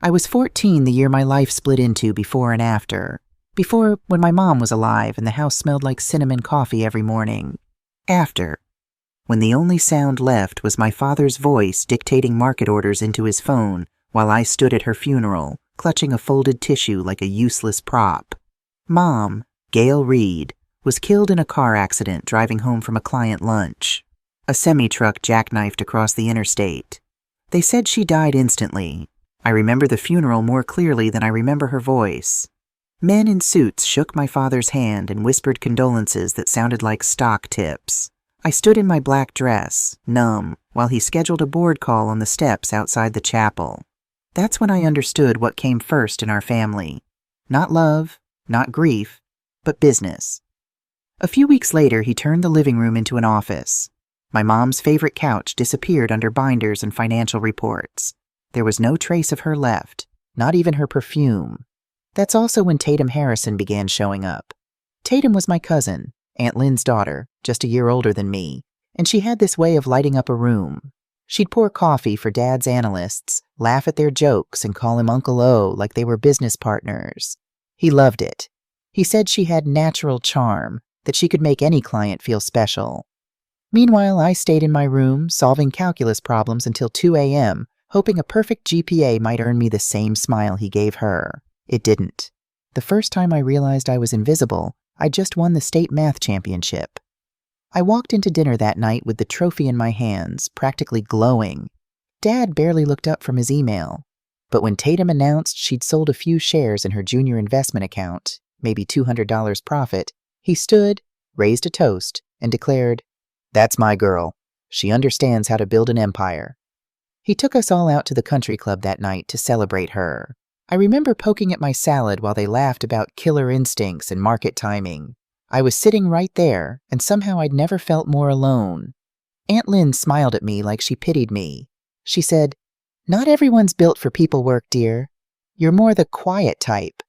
I was 14 the year my life split into before and after. Before, when my mom was alive and the house smelled like cinnamon coffee every morning. After, when the only sound left was my father's voice dictating market orders into his phone while I stood at her funeral, clutching a folded tissue like a useless prop. Mom, Gail Reed, was killed in a car accident driving home from a client lunch. A semi-truck jackknifed across the interstate. They said she died instantly. I remember the funeral more clearly than I remember her voice. Men in suits shook my father's hand and whispered condolences that sounded like stock tips. I stood in my black dress, numb, while he scheduled a board call on the steps outside the chapel. That's when I understood what came first in our family. Not love, not grief, but business. A few weeks later, he turned the living room into an office. My mom's favorite couch disappeared under binders and financial reports. There was no trace of her left, not even her perfume. That's also when Tatum Harrison began showing up. Tatum was my cousin, Aunt Lynn's daughter, just a year older than me, and she had this way of lighting up a room. She'd pour coffee for Dad's analysts, laugh at their jokes, and call him Uncle O like they were business partners. He loved it. He said she had natural charm, that she could make any client feel special. Meanwhile, I stayed in my room, solving calculus problems until 2 a.m., hoping a perfect GPA might earn me the same smile he gave her. It didn't. The first time I realized I was invisible, I just won the state math championship. I walked into dinner that night with the trophy in my hands, practically glowing. Dad barely looked up from his email. But when Tatum announced she'd sold a few shares in her junior investment account, maybe $200 profit, he stood, raised a toast, and declared, "That's my girl. She understands how to build an empire." He took us all out to the country club that night to celebrate her. I remember poking at my salad while they laughed about killer instincts and market timing. I was sitting right there, and somehow I'd never felt more alone. Aunt Lynn smiled at me like she pitied me. She said, "Not everyone's built for people work, dear. You're more the quiet type."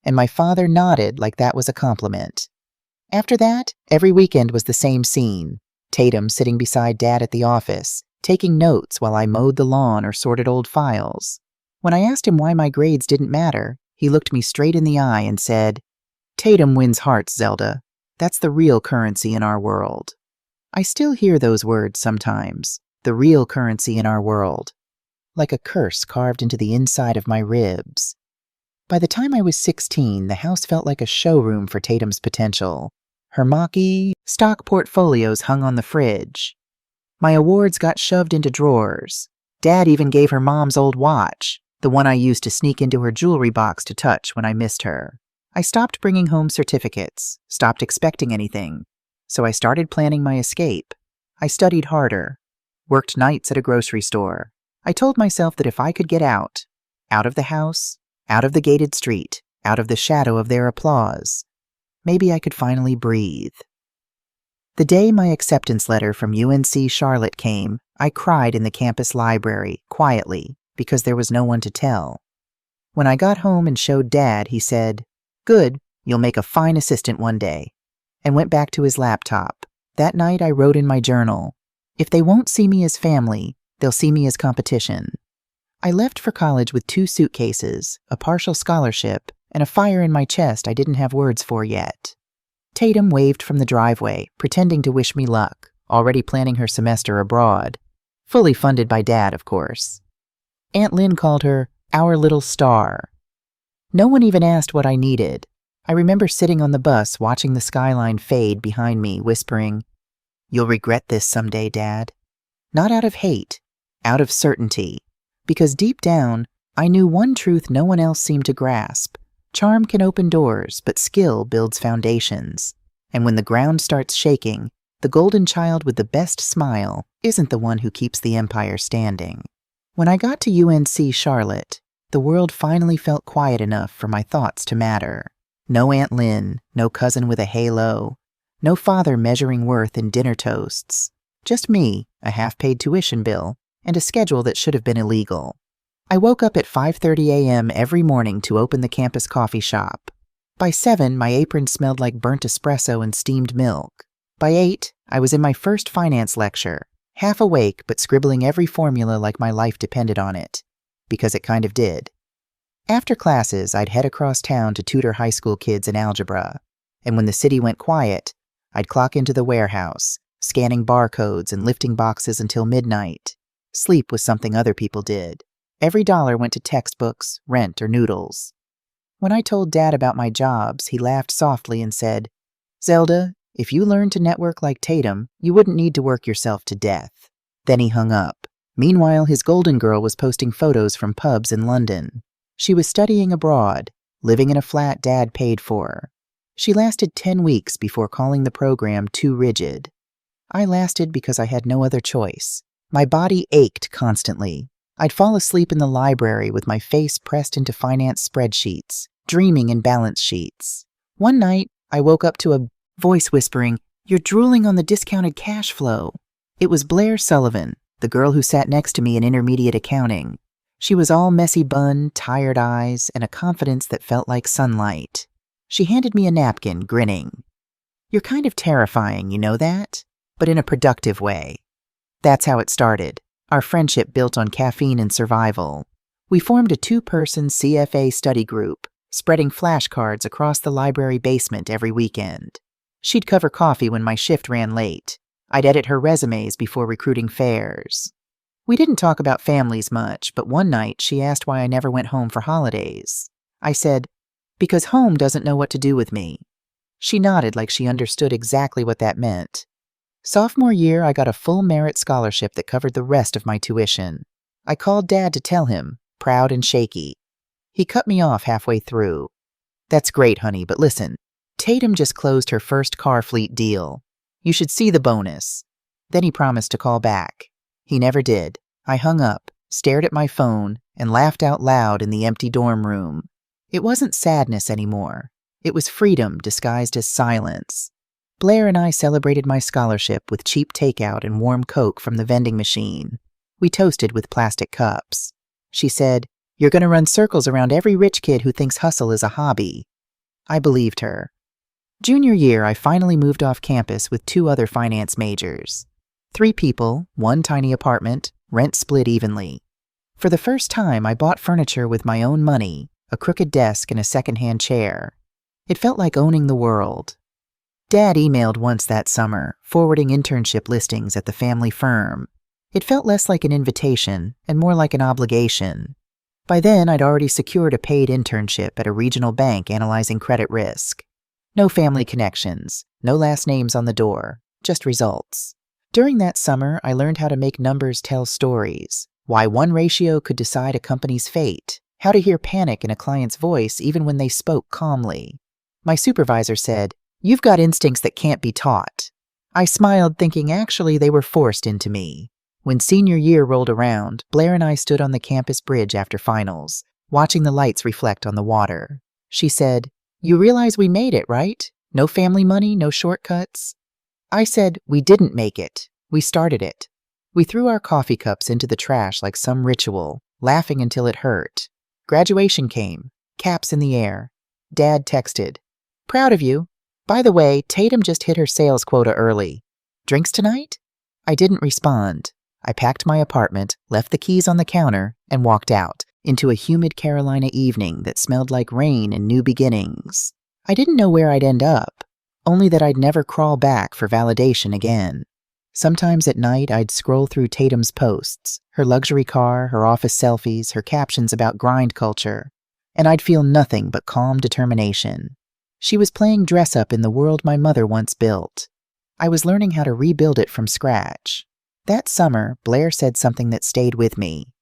And my father nodded like that was a compliment. After that, every weekend was the same scene. Tatum sitting beside Dad at the office, taking notes while I mowed the lawn or sorted old files. When I asked him why my grades didn't matter, he looked me straight in the eye and said, "Tatum wins hearts, Zelda. That's the real currency in our world." I still hear those words sometimes, the real currency in our world, like a curse carved into the inside of my ribs. By the time I was 16, the house felt like a showroom for Tatum's potential. Her Mach-E stock portfolios hung on the fridge. My awards got shoved into drawers. Dad even gave her mom's old watch, the one I used to sneak into her jewelry box to touch when I missed her. I stopped bringing home certificates, stopped expecting anything, so I started planning my escape. I studied harder, worked nights at a grocery store. I told myself that if I could get out of the house, out of the gated street, out of the shadow of their applause, maybe I could finally breathe. The day my acceptance letter from UNC Charlotte came, I cried in the campus library, quietly, because there was no one to tell. When I got home and showed Dad, he said, "Good, you'll make a fine assistant one day," and went back to his laptop. That night I wrote in my journal, "If they won't see me as family, they'll see me as competition." I left for college with 2 suitcases, a partial scholarship, and a fire in my chest I didn't have words for yet. Tatum waved from the driveway, pretending to wish me luck, already planning her semester abroad. Fully funded by Dad, of course. Aunt Lynn called her our little star. No one even asked what I needed. I remember sitting on the bus watching the skyline fade behind me, whispering, "You'll regret this someday, Dad." Not out of hate, out of certainty. Because deep down, I knew one truth no one else seemed to grasp. Charm can open doors, but skill builds foundations. And when the ground starts shaking, the golden child with the best smile isn't the one who keeps the empire standing. When I got to UNC Charlotte, the world finally felt quiet enough for my thoughts to matter. No Aunt Lynn, no cousin with a halo, no father measuring worth in dinner toasts. Just me, a half-paid tuition bill, and a schedule that should have been illegal. I woke up at 5:30 a.m. every morning to open the campus coffee shop. By 7, my apron smelled like burnt espresso and steamed milk. By 8, I was in my first finance lecture, half awake but scribbling every formula like my life depended on it. Because it kind of did. After classes, I'd head across town to tutor high school kids in algebra. And when the city went quiet, I'd clock into the warehouse, scanning barcodes and lifting boxes until midnight. Sleep was something other people did. Every dollar went to textbooks, rent, or noodles. When I told Dad about my jobs, he laughed softly and said, "Zelda, if you learned to network like Tatum, you wouldn't need to work yourself to death." Then he hung up. Meanwhile, his golden girl was posting photos from pubs in London. She was studying abroad, living in a flat Dad paid for. She lasted 10 weeks before calling the program too rigid. I lasted because I had no other choice. My body ached constantly. I'd fall asleep in the library with my face pressed into finance spreadsheets, dreaming in balance sheets. One night, I woke up to a voice whispering, "You're drooling on the discounted cash flow." It was Blair Sullivan, the girl who sat next to me in intermediate accounting. She was all messy bun, tired eyes, and a confidence that felt like sunlight. She handed me a napkin, grinning. "You're kind of terrifying, you know that? But in a productive way." That's how it started. Our friendship built on caffeine and survival. We formed a 2-person CFA study group, spreading flashcards across the library basement every weekend. She'd cover coffee when my shift ran late. I'd edit her resumes before recruiting fares. We didn't talk about families much, but one night she asked why I never went home for holidays. I said, "Because home doesn't know what to do with me." She nodded like she understood exactly what that meant. Sophomore year, I got a full merit scholarship that covered the rest of my tuition. I called Dad to tell him, proud and shaky. He cut me off halfway through. "That's great, honey, but listen, Tatum just closed her first car fleet deal. You should see the bonus." Then he promised to call back. He never did. I hung up, stared at my phone, and laughed out loud in the empty dorm room. It wasn't sadness anymore. It was freedom disguised as silence. Blair and I celebrated my scholarship with cheap takeout and warm Coke from the vending machine. We toasted with plastic cups. She said, "You're going to run circles around every rich kid who thinks hustle is a hobby." I believed her. Junior year, I finally moved off campus with 2 other finance majors. 3 people, 1 tiny apartment, rent split evenly. For the first time, I bought furniture with my own money, a crooked desk and a secondhand chair. It felt like owning the world. Dad emailed once that summer, forwarding internship listings at the family firm. It felt less like an invitation and more like an obligation. By then, I'd already secured a paid internship at a regional bank analyzing credit risk. No family connections, no last names on the door, just results. During that summer, I learned how to make numbers tell stories, why one ratio could decide a company's fate, how to hear panic in a client's voice even when they spoke calmly. My supervisor said, "You've got instincts that can't be taught." I smiled, thinking actually they were forced into me. When senior year rolled around, Blair and I stood on the campus bridge after finals, watching the lights reflect on the water. She said, "You realize we made it, right? No family money, no shortcuts." I said, "We didn't make it. We started it." We threw our coffee cups into the trash like some ritual, laughing until it hurt. Graduation came, caps in the air. Dad texted, "Proud of you. By the way, Tatum just hit her sales quota early. Drinks tonight?" I didn't respond. I packed my apartment, left the keys on the counter, and walked out into a humid Carolina evening that smelled like rain and new beginnings. I didn't know where I'd end up, only that I'd never crawl back for validation again. Sometimes at night, I'd scroll through Tatum's posts, her luxury car, her office selfies, her captions about grind culture, and I'd feel nothing but calm determination. She was playing dress-up in the world my mother once built. I was learning how to rebuild it from scratch. That summer, Blair said something that stayed with me.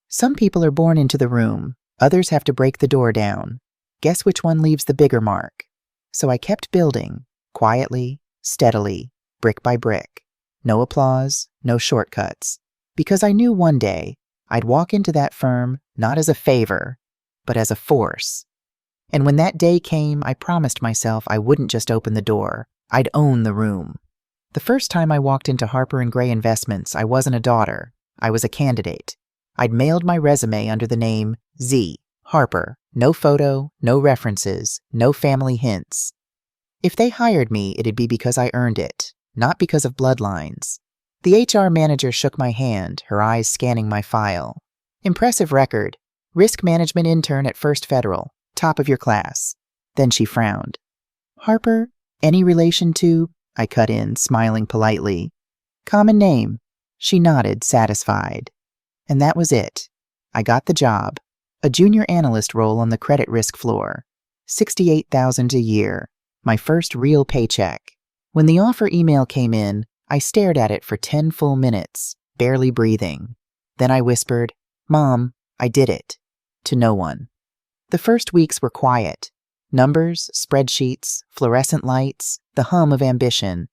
"Some people are born into the room. Others have to break the door down. Guess which one leaves the bigger mark?" So I kept building, quietly, steadily, brick by brick. No applause, no shortcuts. Because I knew one day I'd walk into that firm not as a favor, but as a force. And when that day came, I promised myself I wouldn't just open the door. I'd own the room. The first time I walked into Harper & Gray Investments, I wasn't a daughter. I was a candidate. I'd mailed my resume under the name Z. Harper. No photo, no references, no family hints. If they hired me, it'd be because I earned it, not because of bloodlines. The HR manager shook my hand, her eyes scanning my file. "Impressive record. Risk management intern at First Federal, top of your class. Then she frowned. Harper, any relation to? I cut in, smiling politely. Common name. She nodded, satisfied. And that was it. I got the job. A junior analyst role on the credit risk floor. $68,000 a year. My first real paycheck. When the offer email came in, I stared at it for 10 full minutes, barely breathing. Then I whispered, Mom, I did it. To no one. The first weeks were quiet. Numbers, spreadsheets, fluorescent lights, the hum of ambition.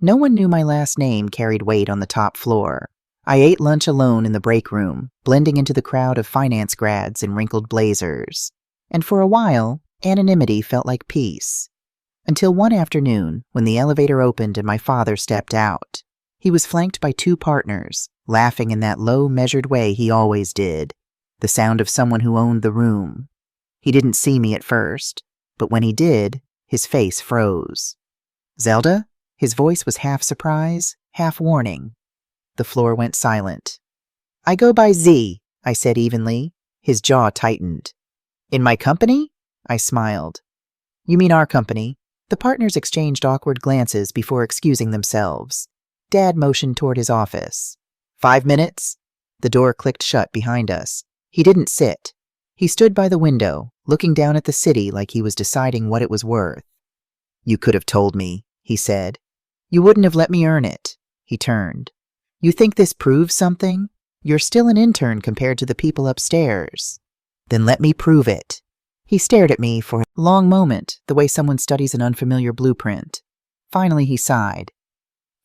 No one knew my last name carried weight on the top floor. I ate lunch alone in the break room, blending into the crowd of finance grads in wrinkled blazers. And for a while, anonymity felt like peace. Until one afternoon, when the elevator opened and my father stepped out. He was flanked by 2 partners, laughing in that low, measured way he always did. The sound of someone who owned the room. He didn't see me at first, but when he did, his face froze. Zelda? His voice was half surprise, half warning. The floor went silent. I go by Z, I said evenly. His jaw tightened. In my company? I smiled. You mean our company? The partners exchanged awkward glances before excusing themselves. Dad motioned toward his office. 5 minutes? The door clicked shut behind us. He didn't sit. He stood by the window, looking down at the city like he was deciding what it was worth. You could have told me, he said. You wouldn't have let me earn it. He turned. You think this proves something? You're still an intern compared to the people upstairs. Then let me prove it. He stared at me for a long moment, the way someone studies an unfamiliar blueprint. Finally, he sighed.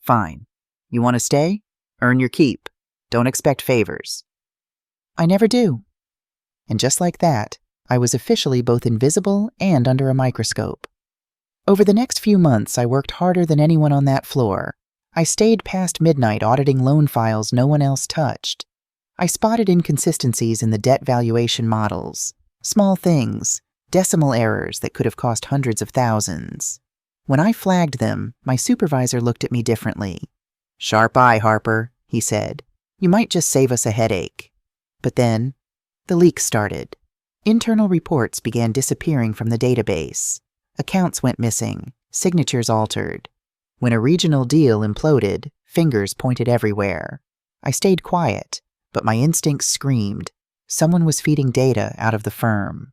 Fine. You want to stay? Earn your keep. Don't expect favors. I never do. And just like that, I was officially both invisible and under a microscope. Over the next few months, I worked harder than anyone on that floor. I stayed past midnight auditing loan files no one else touched. I spotted inconsistencies in the debt valuation models. Small things, decimal errors that could have cost hundreds of thousands. When I flagged them, my supervisor looked at me differently. Sharp eye, Harper, he said. You might just save us a headache. But then, the leaks started. Internal reports began disappearing from the database. Accounts went missing, signatures altered. When a regional deal imploded, fingers pointed everywhere. I stayed quiet, but my instincts screamed. Someone was feeding data out of the firm.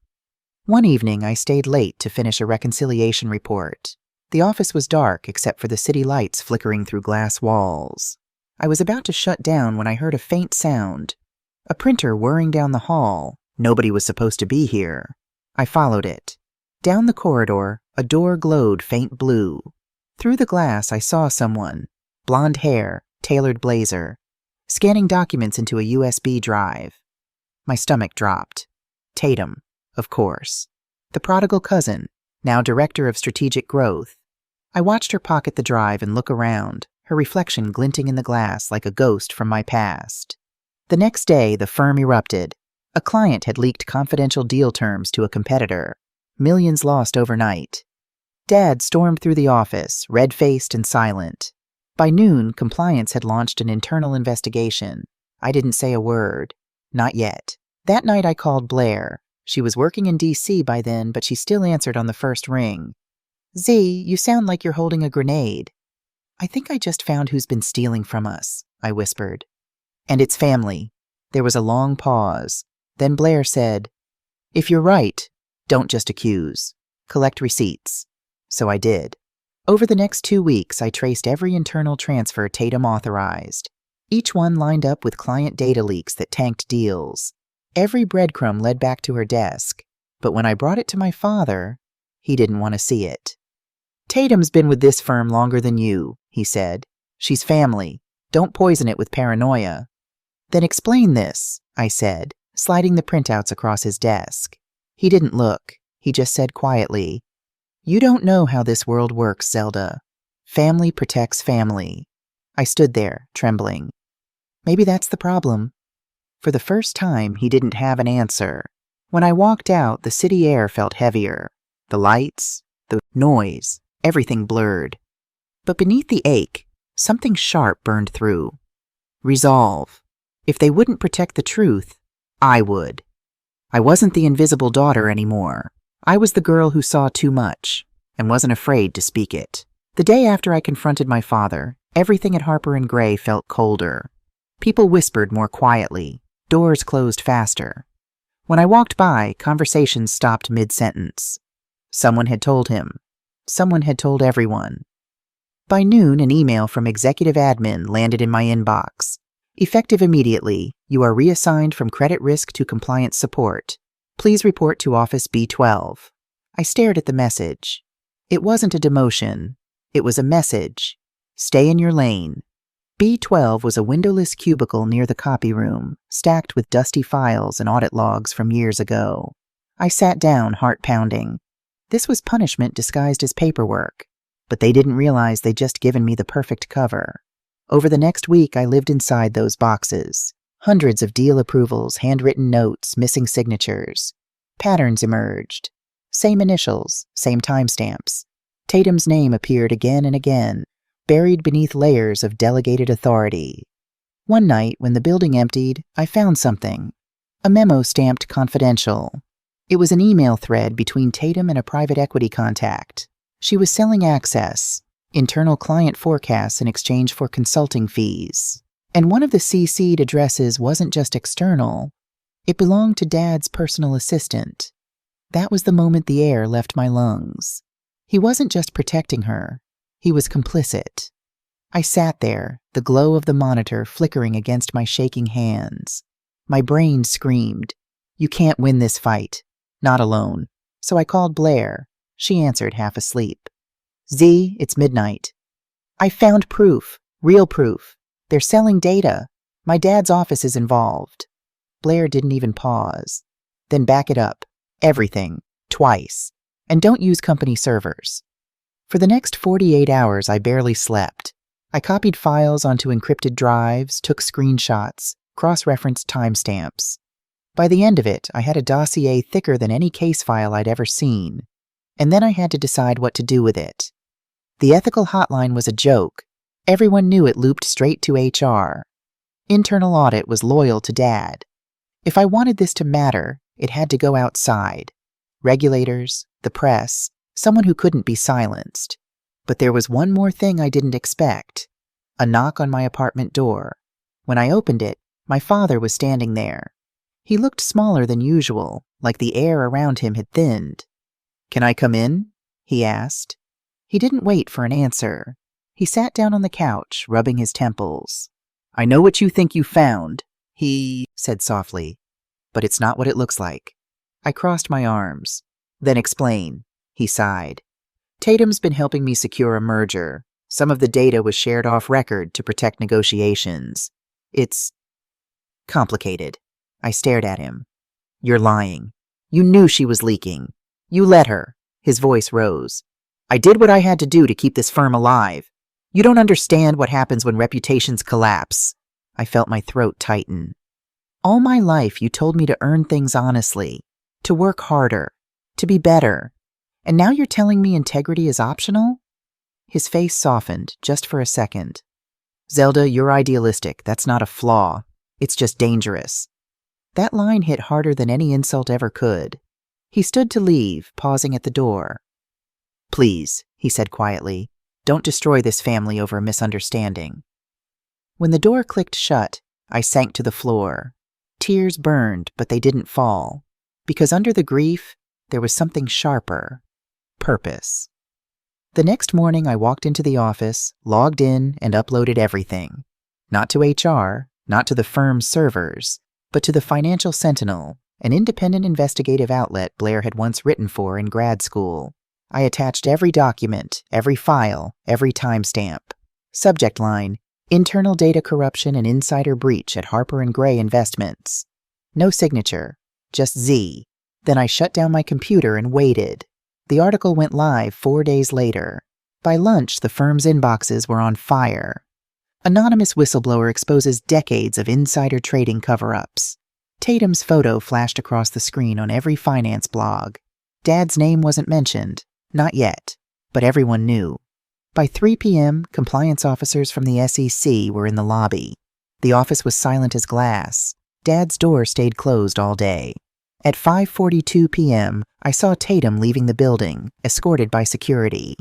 One evening, I stayed late to finish a reconciliation report. The office was dark except for the city lights flickering through glass walls. I was about to shut down when I heard a faint sound. A printer whirring down the hall. Nobody was supposed to be here. I followed it. Down the corridor, a door glowed faint blue. Through the glass, I saw someone. Blonde hair, tailored blazer. Scanning documents into a USB drive. My stomach dropped. Tatum, of course. The prodigal cousin, now director of strategic growth. I watched her pocket the drive and look around, her reflection glinting in the glass like a ghost from my past. The next day, the firm erupted. A client had leaked confidential deal terms to a competitor. Millions lost overnight. Dad stormed through the office, red-faced and silent. By noon, compliance had launched an internal investigation. I didn't say a word. Not yet. That night I called Blair. She was working in D.C. by then, but she still answered on the first ring. Z, you sound like you're holding a grenade. I think I just found who's been stealing from us, I whispered. And it's family. There was a long pause. Then Blair said, If you're right, don't just accuse. Collect receipts. So I did. Over the next 2 weeks, I traced every internal transfer Tatum authorized. Each one lined up with client data leaks that tanked deals. Every breadcrumb led back to her desk. But when I brought it to my father, he didn't want to see it. Tatum's been with this firm longer than you, he said. She's family. Don't poison it with paranoia. Then explain this, I said, sliding the printouts across his desk. He didn't look. He just said quietly, You don't know how this world works, Zelda. Family protects family. I stood there, trembling. Maybe that's the problem. For the first time, he didn't have an answer. When I walked out, the city air felt heavier. The lights, the noise, everything blurred. But beneath the ache, something sharp burned through. Resolve. If they wouldn't protect the truth, I would. I wasn't the invisible daughter anymore. I was the girl who saw too much and wasn't afraid to speak it. The day after I confronted my father, everything at Harper & Gray felt colder. People whispered more quietly. Doors closed faster. When I walked by, conversations stopped mid-sentence. Someone had told him. Someone had told everyone. By noon, an email from executive admin landed in my inbox. Effective immediately, you are reassigned from credit risk to compliance support. Please report to Office B12. I stared at the message. It wasn't a demotion. It was a message. Stay in your lane. B12 was a windowless cubicle near the copy room, stacked with dusty files and audit logs from years ago. I sat down, heart pounding. This was punishment disguised as paperwork, but they didn't realize they'd just given me the perfect cover. Over the next week, I lived inside those boxes. Hundreds of deal approvals, handwritten notes, missing signatures. Patterns emerged. Same initials, same timestamps. Tatum's name appeared again and again, buried beneath layers of delegated authority. One night, when the building emptied, I found something. A memo stamped confidential. It was an email thread between Tatum and a private equity contact. She was selling access, internal client forecasts in exchange for consulting fees. And one of the CC'd addresses wasn't just external. It belonged to Dad's personal assistant. That was the moment the air left my lungs. He wasn't just protecting her. He was complicit. I sat there, the glow of the monitor flickering against my shaking hands. My brain screamed, "You can't win this fight. Not alone." So I called Blair. She answered half asleep. "Z, it's midnight. I found proof, real proof. They're selling data. My dad's office is involved." Blair didn't even pause. "Then back it up. Everything. Twice. And don't use company servers." For the next 48 hours, I barely slept. I copied files onto encrypted drives, took screenshots, cross-referenced timestamps. By the end of it, I had a dossier thicker than any case file I'd ever seen. And then I had to decide what to do with it. The ethical hotline was a joke. Everyone knew it looped straight to HR. Internal audit was loyal to Dad. If I wanted this to matter, it had to go outside. Regulators, the press, someone who couldn't be silenced. But there was one more thing I didn't expect. A knock on my apartment door. When I opened it, my father was standing there. He looked smaller than usual, like the air around him had thinned. "Can I come in?" he asked. He didn't wait for an answer. He sat down on the couch, rubbing his temples. "I know what you think you found," he said softly, "but it's not what it looks like." I crossed my arms. "Then explain," he sighed. "Tatum's been helping me secure a merger. Some of the data was shared off record to protect negotiations. It's complicated." I stared at him. "You're lying. You knew she was leaking. You let her." His voice rose. "I did what I had to do to keep this firm alive. You don't understand what happens when reputations collapse." I felt my throat tighten. "All my life you told me to earn things honestly, to work harder, to be better. And now you're telling me integrity is optional?" His face softened, just for a second. "Zelda, you're idealistic. That's not a flaw. It's just dangerous." That line hit harder than any insult ever could. He stood to leave, pausing at the door. "Please," he said quietly, "don't destroy this family over a misunderstanding." When the door clicked shut, I sank to the floor. Tears burned, but they didn't fall. Because under the grief, there was something sharper. Purpose. The next morning, I walked into the office, logged in, and uploaded everything. Not to HR, not to the firm's servers, but to the Financial Sentinel, an independent investigative outlet Blair had once written for in grad school. I attached every document, every file, every timestamp. Subject line: Internal data corruption and insider breach at Harper & Gray Investments. No signature, just Z. Then I shut down my computer and waited. The article went live 4 days later. By lunch, the firm's inboxes were on fire. Anonymous whistleblower exposes decades of insider trading cover-ups. Tatum's photo flashed across the screen on every finance blog. Dad's name wasn't mentioned, not yet, but everyone knew. By 3 p.m., compliance officers from the SEC were in the lobby. The office was silent as glass. Dad's door stayed closed all day. At 5:42 p.m., I saw Tatum leaving the building, escorted by security.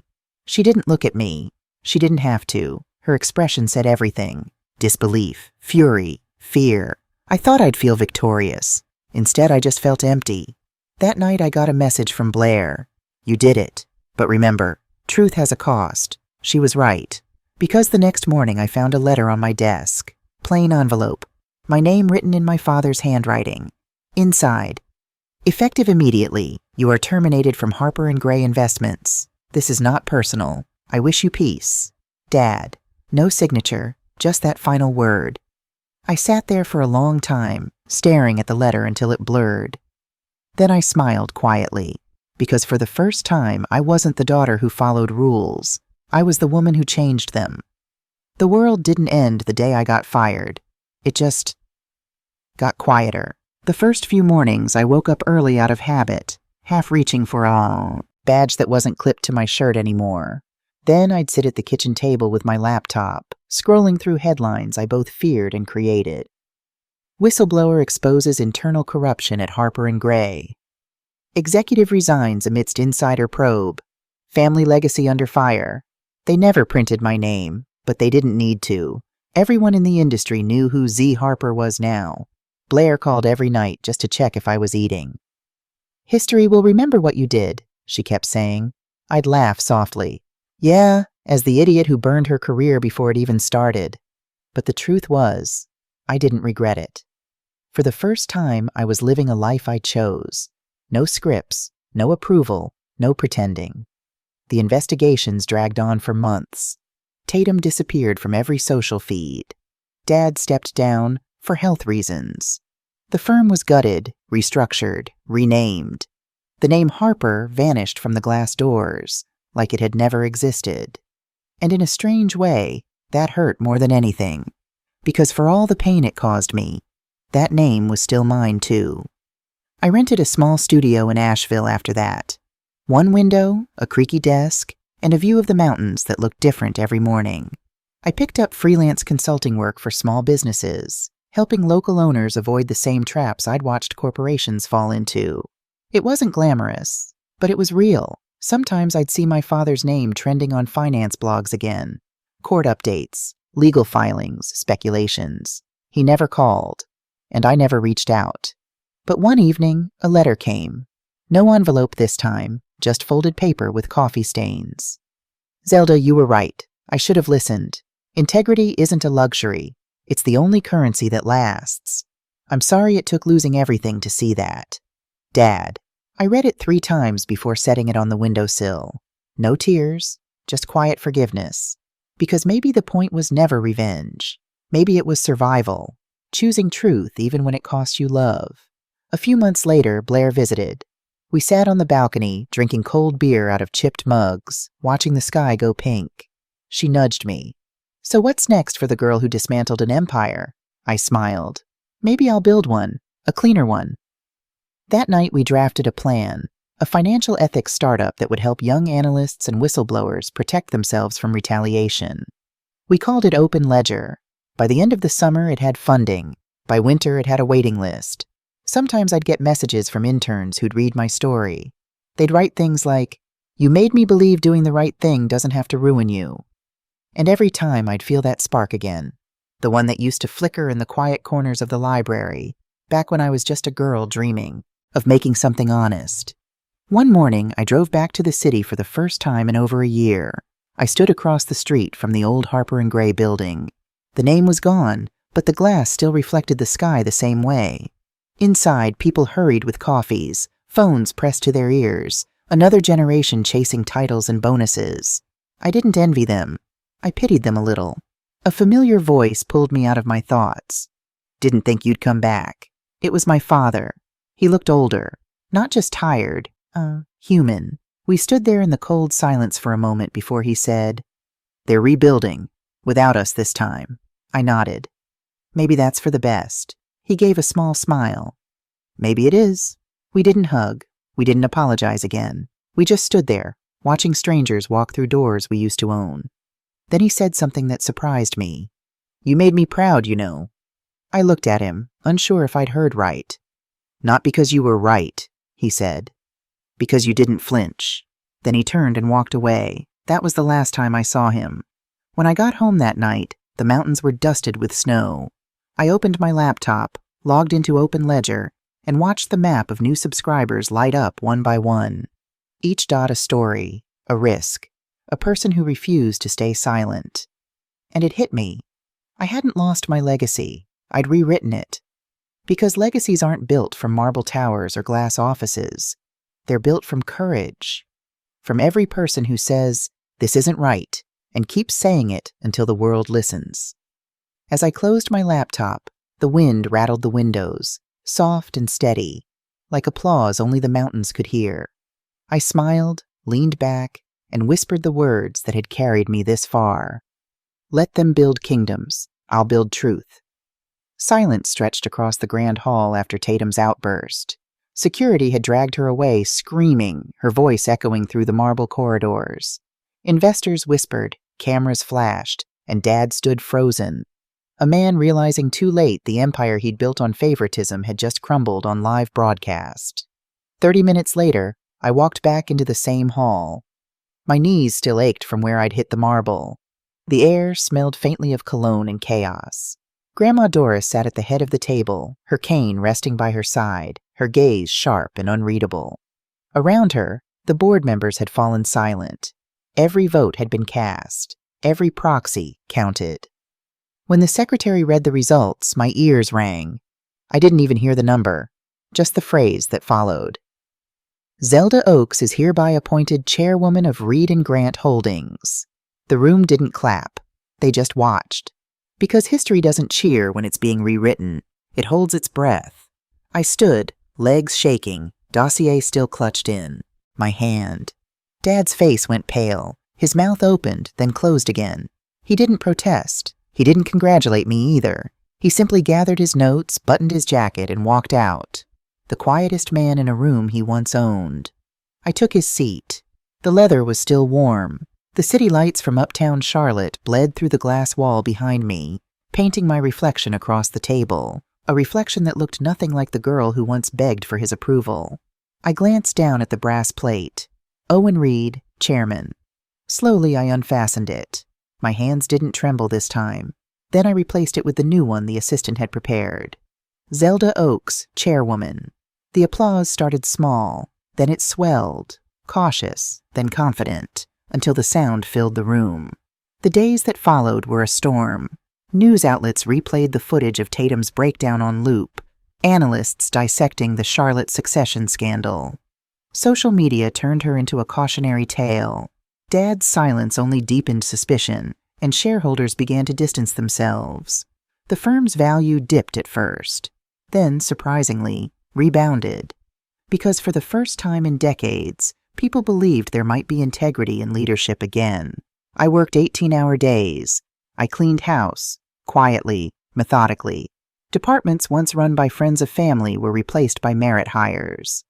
She didn't look at me. She didn't have to. Her expression said everything. Disbelief, fury, fear. I thought I'd feel victorious. Instead, I just felt empty. That night, I got a message from Blair. You did it. But remember, truth has a cost. She was right. Because the next morning, I found a letter on my desk. Plain envelope. My name written in my father's handwriting. Inside. Effective immediately. You are terminated from Harper & Gray Investments. This is not personal. I wish you peace. Dad. No signature, just that final word. I sat there for a long time, staring at the letter until it blurred. Then I smiled quietly, because for the first time I wasn't the daughter who followed rules. I was the woman who changed them. The world didn't end the day I got fired. It just got quieter. The first few mornings I woke up early out of habit, half reaching for a badge that wasn't clipped to my shirt anymore. Then I'd sit at the kitchen table with my laptop, scrolling through headlines I both feared and created. Whistleblower exposes internal corruption at Harper & Gray. Executive resigns amidst insider probe. Family legacy under fire. They never printed my name, but they didn't need to. Everyone in the industry knew who Z. Harper was now. Blair called every night just to check if I was eating. History will remember what you did, she kept saying. I'd laugh softly. Yeah, as the idiot who burned her career before it even started. But the truth was, I didn't regret it. For the first time, I was living a life I chose. No scripts, no approval, no pretending. The investigations dragged on for months. Tatum disappeared from every social feed. Dad stepped down for health reasons. The firm was gutted, restructured, renamed. The name Harper vanished from the glass doors, like it had never existed. And in a strange way, that hurt more than anything. Because for all the pain it caused me, that name was still mine too. I rented a small studio in Asheville after that. One window, a creaky desk, and a view of the mountains that looked different every morning. I picked up freelance consulting work for small businesses, helping local owners avoid the same traps I'd watched corporations fall into. It wasn't glamorous, but it was real. Sometimes I'd see my father's name trending on finance blogs again. Court updates, legal filings, speculations. He never called, and I never reached out. But one evening, a letter came. No envelope this time, just folded paper with coffee stains. Zelda, you were right. I should have listened. Integrity isn't a luxury. It's the only currency that lasts. I'm sorry it took losing everything to see that. Dad. I read it 3 times before setting it on the windowsill. No tears, just quiet forgiveness. Because maybe the point was never revenge. Maybe it was survival, choosing truth even when it cost you love. A few months later, Blair visited. We sat on the balcony, drinking cold beer out of chipped mugs, watching the sky go pink. She nudged me. So what's next for the girl who dismantled an empire? I smiled. Maybe I'll build one, a cleaner one. That night we drafted a plan, a financial ethics startup that would help young analysts and whistleblowers protect themselves from retaliation. We called it Open Ledger. By the end of the summer, it had funding. By winter, it had a waiting list. Sometimes I'd get messages from interns who'd read my story. They'd write things like, "You made me believe doing the right thing doesn't have to ruin you." And every time I'd feel that spark again, the one that used to flicker in the quiet corners of the library, back when I was just a girl dreaming of making something honest. One morning, I drove back to the city for the first time in over a year. I stood across the street from the old Harper & Gray building. The name was gone, but the glass still reflected the sky the same way. Inside, people hurried with coffees, phones pressed to their ears, another generation chasing titles and bonuses. I didn't envy them. I pitied them a little. A familiar voice pulled me out of my thoughts. "Didn't think you'd come back." It was my father. He looked older, not just tired, human. We stood there in the cold silence for a moment before he said, "They're rebuilding, without us this time." I nodded. "Maybe that's for the best." He gave a small smile. "Maybe it is." We didn't hug. We didn't apologize again. We just stood there, watching strangers walk through doors we used to own. Then he said something that surprised me. "You made me proud, you know." I looked at him, unsure if I'd heard right. Not because you were right, he said. Because you didn't flinch. Then he turned and walked away. That was the last time I saw him. When I got home that night, the mountains were dusted with snow. I opened my laptop, logged into Open Ledger, and watched the map of new subscribers light up one by one. Each dot a story, a risk, a person who refused to stay silent. And it hit me. I hadn't lost my legacy. I'd rewritten it. Because legacies aren't built from marble towers or glass offices. They're built from courage. From every person who says, "This isn't right," and keeps saying it until the world listens. As I closed my laptop, the wind rattled the windows, soft and steady, like applause only the mountains could hear. I smiled, leaned back, and whispered the words that had carried me this far. Let them build kingdoms. I'll build truth. Silence stretched across the grand hall after Tatum's outburst. Security had dragged her away, screaming, her voice echoing through the marble corridors. Investors whispered, cameras flashed, and Dad stood frozen. A man realizing too late the empire he'd built on favoritism had just crumbled on live broadcast. 30 minutes later, I walked back into the same hall. My knees still ached from where I'd hit the marble. The air smelled faintly of cologne and chaos. Grandma Doris sat at the head of the table, her cane resting by her side, her gaze sharp and unreadable. Around her, the board members had fallen silent. Every vote had been cast. Every proxy counted. When the secretary read the results, my ears rang. I didn't even hear the number, just the phrase that followed. Zelda Oaks is hereby appointed chairwoman of Reed & Grant Holdings. The room didn't clap. They just watched. Because history doesn't cheer when it's being rewritten. It holds its breath. I stood, legs shaking, dossier still clutched in. My hand. Dad's face went pale. His mouth opened, then closed again. He didn't protest. He didn't congratulate me either. He simply gathered his notes, buttoned his jacket, and walked out. The quietest man in a room he once owned. I took his seat. The leather was still warm. The city lights from uptown Charlotte bled through the glass wall behind me, painting my reflection across the table, a reflection that looked nothing like the girl who once begged for his approval. I glanced down at the brass plate. Owen Reed, chairman. Slowly I unfastened it. My hands didn't tremble this time. Then I replaced it with the new one the assistant had prepared. Zelda Oaks, chairwoman. The applause started small, then it swelled, cautious, then confident, until the sound filled the room. The days that followed were a storm. News outlets replayed the footage of Tatum's breakdown on loop, analysts dissecting the Charlotte succession scandal. Social media turned her into a cautionary tale. Dad's silence only deepened suspicion, and shareholders began to distance themselves. The firm's value dipped at first, then, surprisingly, rebounded. Because for the first time in decades, people believed there might be integrity in leadership again. I worked 18-hour days. I cleaned house, quietly, methodically. Departments once run by friends of family were replaced by merit hires.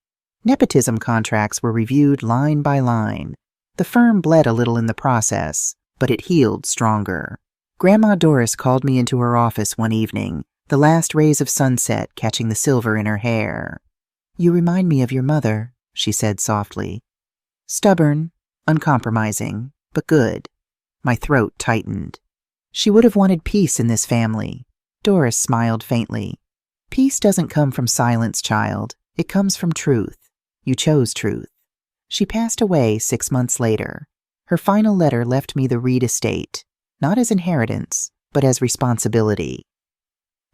Nepotism contracts were reviewed line by line. The firm bled a little in the process, but it healed stronger. Grandma Doris called me into her office one evening, the last rays of sunset catching the silver in her hair. "You remind me of your mother," she said softly. Stubborn, uncompromising, but good. My throat tightened. She would have wanted peace in this family. Doris smiled faintly. Peace doesn't come from silence, child. It comes from truth. You chose truth. She passed away 6 months later. Her final letter left me the Reed estate, not as inheritance, but as responsibility.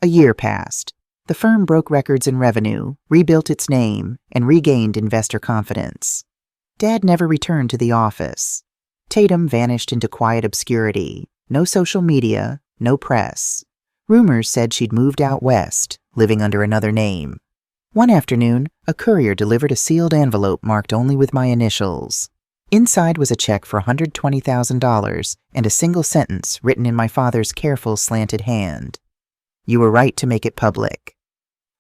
A year passed. The firm broke records in revenue, rebuilt its name, and regained investor confidence. Dad never returned to the office. Tatum vanished into quiet obscurity. No social media, no press. Rumors said she'd moved out west, living under another name. One afternoon, a courier delivered a sealed envelope marked only with my initials. Inside was a check for $120,000 and a single sentence written in my father's careful, slanted hand. "You were right to make it public.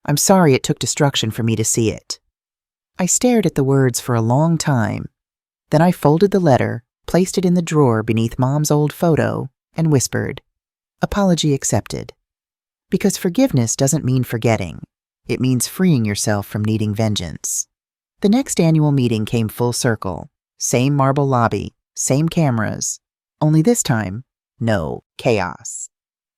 I'm sorry it took destruction for me to see it." I stared at the words for a long time. Then I folded the letter, placed it in the drawer beneath Mom's old photo, and whispered, "Apology accepted." Because forgiveness doesn't mean forgetting. It means freeing yourself from needing vengeance. The next annual meeting came full circle. Same marble lobby, same cameras. Only this time, no chaos.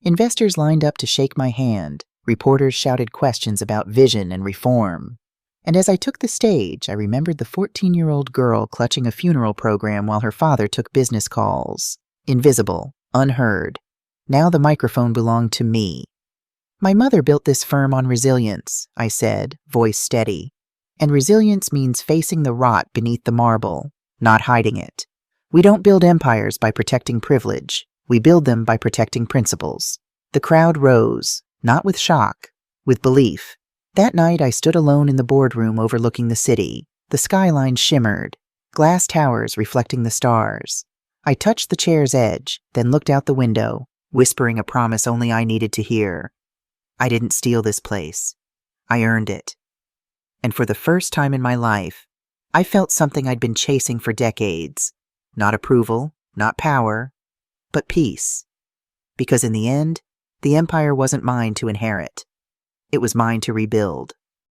Investors lined up to shake my hand. Reporters shouted questions about vision and reform. And as I took the stage, I remembered the 14-year-old girl clutching a funeral program while her father took business calls. Invisible, unheard. Now the microphone belonged to me. My mother built this firm on resilience, I said, voice steady. And resilience means facing the rot beneath the marble, not hiding it. We don't build empires by protecting privilege. We build them by protecting principles. The crowd rose, not with shock, with belief. That night I stood alone in the boardroom overlooking the city. The skyline shimmered, glass towers reflecting the stars. I touched the chair's edge, then looked out the window, whispering a promise only I needed to hear. I didn't steal this place. I earned it. And for the first time in my life, I felt something I'd been chasing for decades. Not approval, not power, but peace. Because in the end, the empire wasn't mine to inherit. It was mine to rebuild.